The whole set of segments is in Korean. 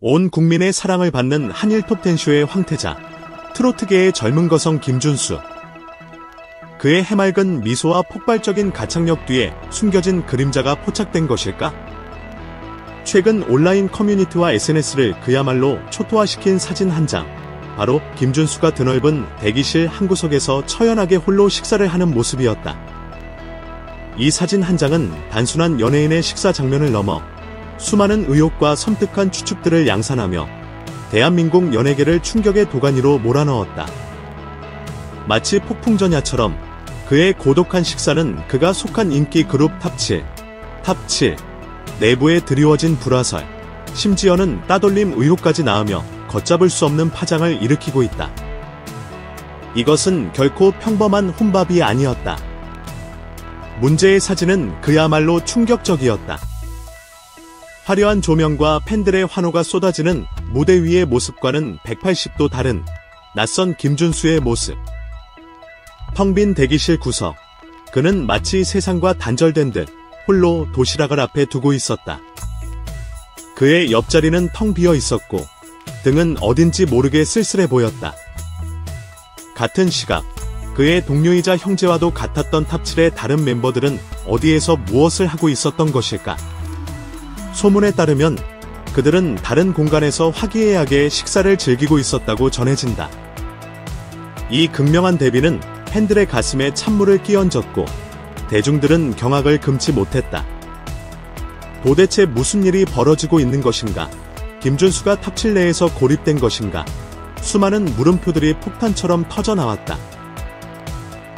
온 국민의 사랑을 받는 한일 톱텐쇼의 황태자, 트로트계의 젊은 거성 김준수. 그의 해맑은 미소와 폭발적인 가창력 뒤에 숨겨진 그림자가 포착된 것일까? 최근 온라인 커뮤니티와 SNS를 그야말로 초토화시킨 사진 한 장. 바로 김준수가 드넓은 대기실 한 구석에서 처연하게 홀로 식사를 하는 모습이었다. 이 사진 한 장은 단순한 연예인의 식사 장면을 넘어 수많은 의혹과 섬뜩한 추측들을 양산하며 대한민국 연예계를 충격의 도가니로 몰아넣었다. 마치 폭풍전야처럼 그의 고독한 식사는 그가 속한 인기 그룹 탑7 내부에 드리워진 불화설, 심지어는 따돌림 의혹까지 낳으며 걷잡을 수 없는 파장을 일으키고 있다. 이것은 결코 평범한 혼밥이 아니었다. 문제의 사진은 그야말로 충격적이었다. 화려한 조명과 팬들의 환호가 쏟아지는 무대 위의 모습과는 180도 다른 낯선 김준수의 모습. 텅 빈 대기실 구석. 그는 마치 세상과 단절된 듯 홀로 도시락을 앞에 두고 있었다. 그의 옆자리는 텅 비어 있었고 등은 어딘지 모르게 쓸쓸해 보였다. 같은 시각 그의 동료이자 형제와도 같았던 탑7의 다른 멤버들은 어디에서 무엇을 하고 있었던 것일까? 소문에 따르면 그들은 다른 공간에서 화기애애하게 식사를 즐기고 있었다고 전해진다. 이 극명한 대비는 팬들의 가슴에 찬물을 끼얹었고 대중들은 경악을 금치 못했다. 도대체 무슨 일이 벌어지고 있는 것인가? 김준수가 탑7 내에서 고립된 것인가? 수많은 물음표들이 폭탄처럼 터져나왔다.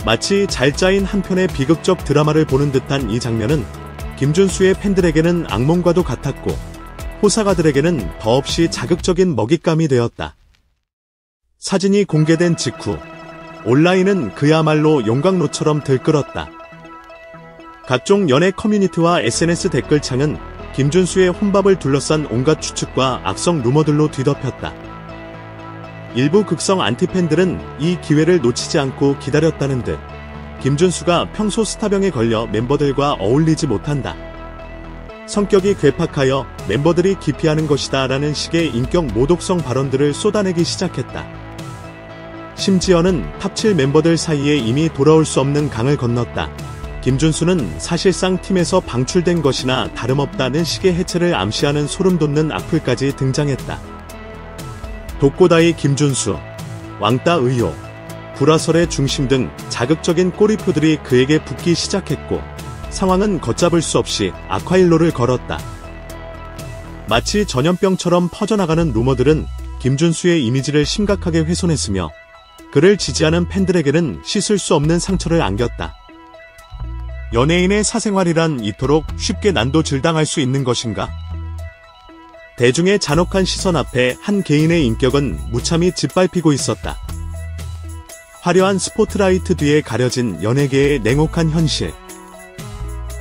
마치 잘 짜인 한 편의 비극적 드라마를 보는 듯한 이 장면은 김준수의 팬들에게는 악몽과도 같았고 호사가들에게는 더없이 자극적인 먹잇감이 되었다. 사진이 공개된 직후 온라인은 그야말로 용광로처럼 들끓었다. 각종 연예 커뮤니티와 SNS 댓글창은 김준수의 혼밥을 둘러싼 온갖 추측과 악성 루머들로 뒤덮였다. 일부 극성 안티팬들은 이 기회를 놓치지 않고 기다렸다는 듯 김준수가 평소 스타병에 걸려 멤버들과 어울리지 못한다. 성격이 괴팍하여 멤버들이 기피하는 것이다 라는 식의 인격 모독성 발언들을 쏟아내기 시작했다. 심지어는 탑7 멤버들 사이에 이미 돌아올 수 없는 강을 건넜다. 김준수는 사실상 팀에서 방출된 것이나 다름없다는 식의 해체를 암시하는 소름돋는 악플까지 등장했다. 독고다이 김준수, 왕따 의혹, 불화설의 중심 등 자극적인 꼬리표들이 그에게 붙기 시작했고 상황은 걷잡을 수 없이 악화일로를 걸었다. 마치 전염병처럼 퍼져나가는 루머들은 김준수의 이미지를 심각하게 훼손했으며 그를 지지하는 팬들에게는 씻을 수 없는 상처를 안겼다. 연예인의 사생활이란 이토록 쉽게 난도질당할 수 있는 것인가? 대중의 잔혹한 시선 앞에 한 개인의 인격은 무참히 짓밟히고 있었다. 화려한 스포트라이트 뒤에 가려진 연예계의 냉혹한 현실.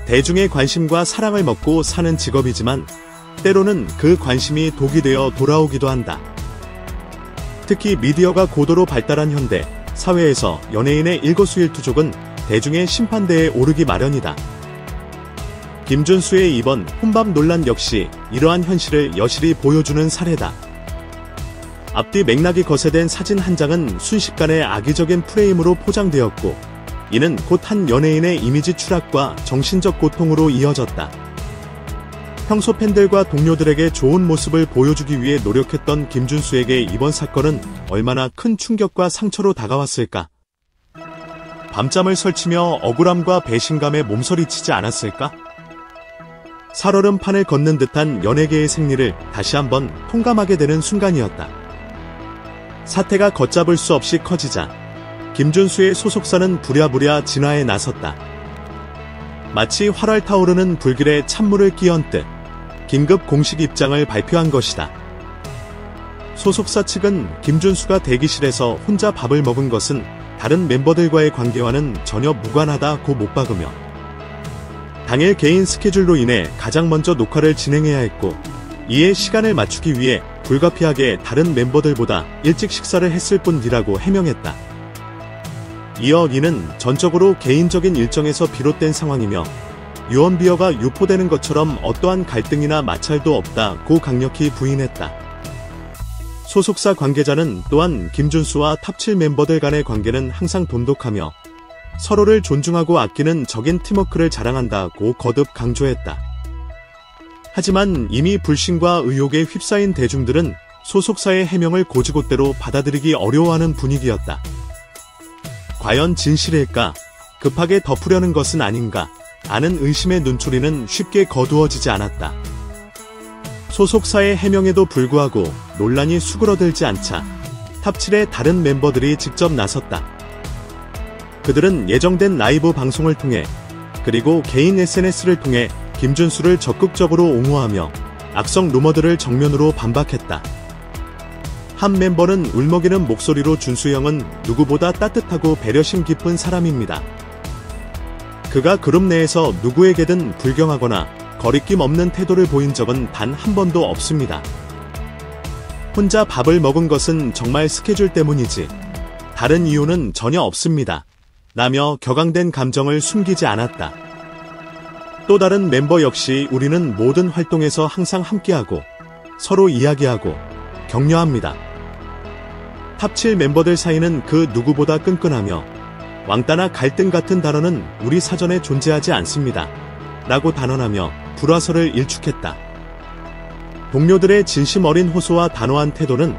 대중의 관심과 사랑을 먹고 사는 직업이지만 때로는 그 관심이 독이 되어 돌아오기도 한다. 특히 미디어가 고도로 발달한 현대 사회에서 연예인의 일거수일투족은 대중의 심판대에 오르기 마련이다. 김준수의 이번 혼밥 논란 역시 이러한 현실을 여실히 보여주는 사례다. 앞뒤 맥락이 거세된 사진 한 장은 순식간에 악의적인 프레임으로 포장되었고 이는 곧 한 연예인의 이미지 추락과 정신적 고통으로 이어졌다. 평소 팬들과 동료들에게 좋은 모습을 보여주기 위해 노력했던 김준수에게 이번 사건은 얼마나 큰 충격과 상처로 다가왔을까? 밤잠을 설치며 억울함과 배신감에 몸서리치지 않았을까? 살얼음 판을 걷는 듯한 연예계의 생리를 다시 한번 통감하게 되는 순간이었다. 사태가 걷잡을 수 없이 커지자 김준수의 소속사는 부랴부랴 진화에 나섰다. 마치 활활 타오르는 불길에 찬물을 끼얹듯 긴급 공식 입장을 발표한 것이다. 소속사 측은 김준수가 대기실에서 혼자 밥을 먹은 것은 다른 멤버들과의 관계와는 전혀 무관하다고 못 박으며 당일 개인 스케줄로 인해 가장 먼저 녹화를 진행해야 했고 이에 시간을 맞추기 위해 불가피하게 다른 멤버들보다 일찍 식사를 했을 뿐이라고 해명했다. 이어 이는 전적으로 개인적인 일정에서 비롯된 상황이며 유언비어가 유포되는 것처럼 어떠한 갈등이나 마찰도 없다고 강력히 부인했다. 소속사 관계자는 또한 김준수와 탑7 멤버들 간의 관계는 항상 돈독하며 서로를 존중하고 아끼는 적인 팀워크를 자랑한다고 거듭 강조했다. 하지만 이미 불신과 의혹에 휩싸인 대중들은 소속사의 해명을 곧이곧대로 받아들이기 어려워하는 분위기였다. 과연 진실일까? 급하게 덮으려는 것은 아닌가? 아는 의심의 눈초리는 쉽게 거두어지지 않았다. 소속사의 해명에도 불구하고 논란이 수그러들지 않자 탑7의 다른 멤버들이 직접 나섰다. 그들은 예정된 라이브 방송을 통해 그리고 개인 SNS를 통해 김준수를 적극적으로 옹호하며 악성 루머들을 정면으로 반박했다. 한 멤버는 울먹이는 목소리로 준수 형은 누구보다 따뜻하고 배려심 깊은 사람입니다. 그가 그룹 내에서 누구에게든 불경하거나 거리낌 없는 태도를 보인 적은 단 한 번도 없습니다. 혼자 밥을 먹은 것은 정말 스케줄 때문이지 다른 이유는 전혀 없습니다. 라며 격앙된 감정을 숨기지 않았다. 또 다른 멤버 역시 우리는 모든 활동에서 항상 함께하고 서로 이야기하고 격려합니다. 탑7 멤버들 사이는 그 누구보다 끈끈하며 왕따나 갈등 같은 단어는 우리 사전에 존재하지 않습니다. 라고 단언하며 불화설을 일축했다. 동료들의 진심 어린 호소와 단호한 태도는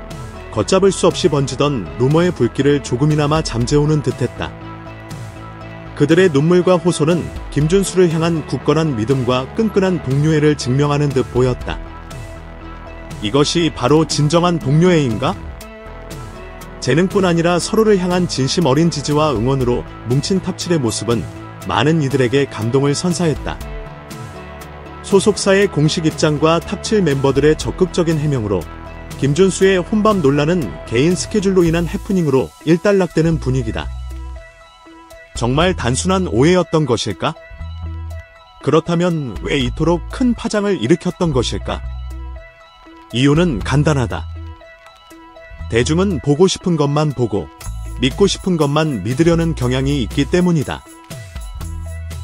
걷잡을 수 없이 번지던 루머의 불길을 조금이나마 잠재우는 듯했다. 그들의 눈물과 호소는 김준수를 향한 굳건한 믿음과 끈끈한 동료애를 증명하는 듯 보였다. 이것이 바로 진정한 동료애인가? 재능뿐 아니라 서로를 향한 진심 어린 지지와 응원으로 뭉친 탑7의 모습은 많은 이들에게 감동을 선사했다. 소속사의 공식 입장과 탑7 멤버들의 적극적인 해명으로 김준수의 혼밥 논란은 개인 스케줄로 인한 해프닝으로 일단락되는 분위기다. 정말 단순한 오해였던 것일까? 그렇다면 왜 이토록 큰 파장을 일으켰던 것일까? 이유는 간단하다. 대중은 보고 싶은 것만 보고 믿고 싶은 것만 믿으려는 경향이 있기 때문이다.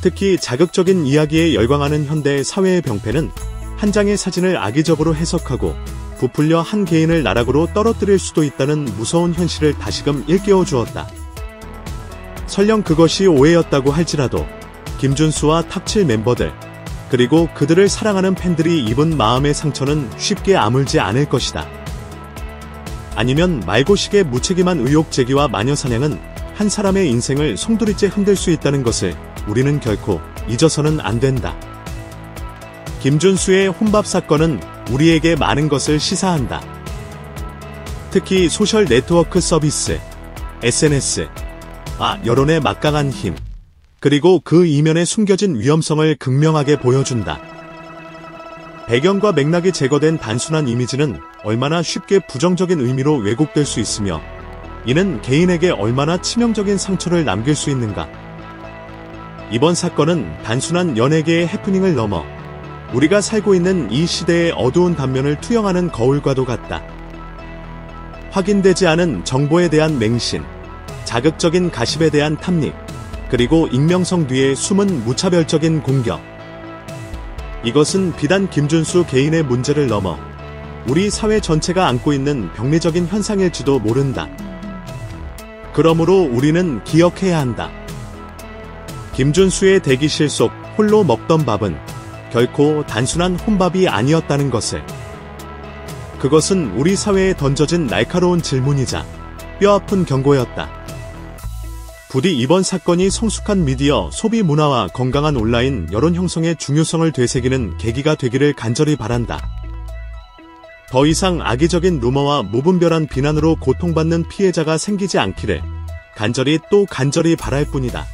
특히 자극적인 이야기에 열광하는 현대 사회의 병폐는 한 장의 사진을 악의적으로 해석하고 부풀려 한 개인을 나락으로 떨어뜨릴 수도 있다는 무서운 현실을 다시금 일깨워 주었다. 설령 그것이 오해였다고 할지라도 김준수와 탑7 멤버들 그리고 그들을 사랑하는 팬들이 입은 마음의 상처는 쉽게 아물지 않을 것이다. 아니면 말고식의 무책임한 의혹 제기와 마녀사냥은 한 사람의 인생을 송두리째 흔들 수 있다는 것을 우리는 결코 잊어서는 안 된다. 김준수의 혼밥 사건은 우리에게 많은 것을 시사한다. 특히 소셜 네트워크 서비스, SNS, 여론의 막강한 힘, 그리고 그 이면에 숨겨진 위험성을 극명하게 보여준다. 배경과 맥락이 제거된 단순한 이미지는 얼마나 쉽게 부정적인 의미로 왜곡될 수 있으며 이는 개인에게 얼마나 치명적인 상처를 남길 수 있는가. 이번 사건은 단순한 연예계의 해프닝을 넘어 우리가 살고 있는 이 시대의 어두운 단면을 투영하는 거울과도 같다. 확인되지 않은 정보에 대한 맹신, 자극적인 가십에 대한 탐닉, 그리고 익명성 뒤에 숨은 무차별적인 공격. 이것은 비단 김준수 개인의 문제를 넘어 우리 사회 전체가 안고 있는 병리적인 현상일지도 모른다. 그러므로 우리는 기억해야 한다. 김준수의 대기실 속 홀로 먹던 밥은 결코 단순한 혼밥이 아니었다는 것을. 그것은 우리 사회에 던져진 날카로운 질문이자 뼈아픈 경고였다. 부디 이번 사건이 성숙한 미디어 소비 문화와 건강한 온라인 여론 형성의 중요성을 되새기는 계기가 되기를 간절히 바란다. 더 이상 악의적인 루머와 무분별한 비난으로 고통받는 피해자가 생기지 않기를 간절히 바랄 뿐이다.